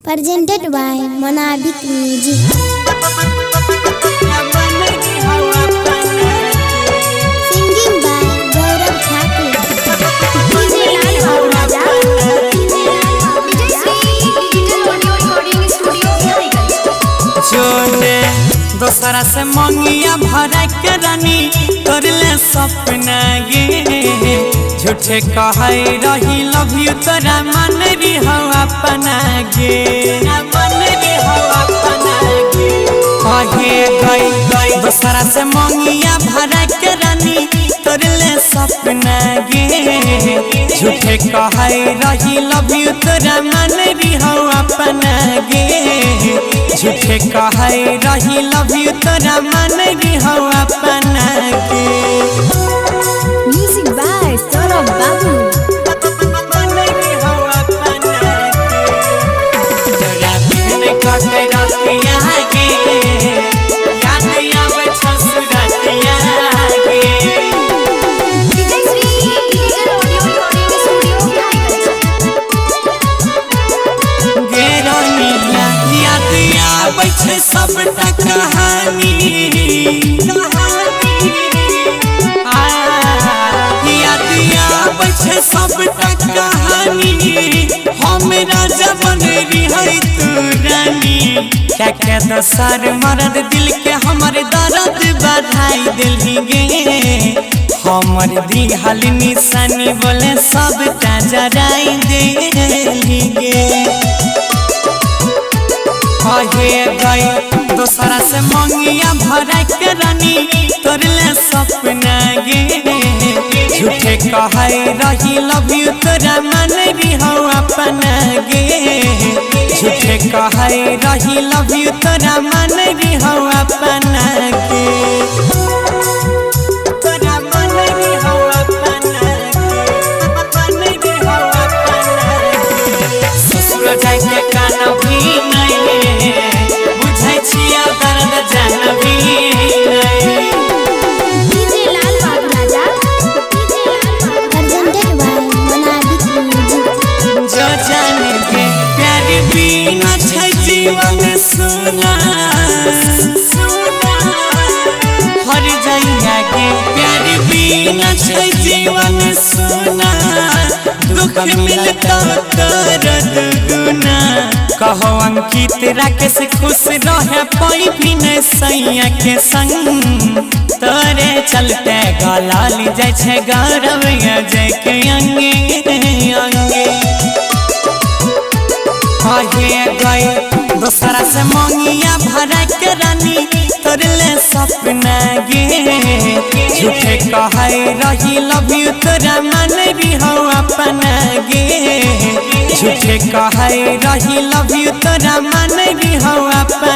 Presented by Monabik Music. Singing by Gaurav Thakur. दोसरा से मंगिया भरा के रानी तोरले सपना गे झूठे कहे रही लव यू तोरा मन री हो अपना गे मन री हो अपना गे कहे गई दोसरा से मंगिया भरा के रानी तोरले सपना गे झूठे कहे रही लव यू तोरा मन री हो अपना गे झूठे कहे रही लव यू तोरा मन री हो अपना गे Music by Saurabh Babu. मन री हो अपना गे तोरा बिन कटे रतिया गे याद आवे ससुरतिया गे बैठे सबटा कहानी बैठे सबटा कहानी हम राजा बन रही है तू रानी क्या क्या दोसर मर्द दिल के हमारे दर्द बढ़ाई दिल गे हमर दिहल निशानी बोले सबटा जराई दिल गे कहे गई दोसरा से मंगिया भरा के रानी तोरले सपना गे झूठे कहे रही लव यू तोरा मन री हो अपना गे झूठे कहे रही लव यू तोरा मन री हो अपना गे तोरा मन री हो अपना गे मन री हो अपना गे ससुर जाय के कान भी नहीं बुझै छिया दर्द जानबी नहीं Presented by Monabik Music. जो जाने के प्यार बिना छै जीवन सुना हर जइया के प्यार बिना छै जीवन सुना दुख मिलता दर्द गुना कहो अंकित राकेश खुश रहे पाई भी नहीं सैया के संग तोरे चलते गला ली जाय छे गौरव जय के अंगे अंगे कहे गई दोसरा से मंगिया भरा के रानी तोरले सपना गे झूठे कहे रही लव यू तोरा मन री हो अपना गे झूठे कहे रही लव यू तोरा मन री हो अपना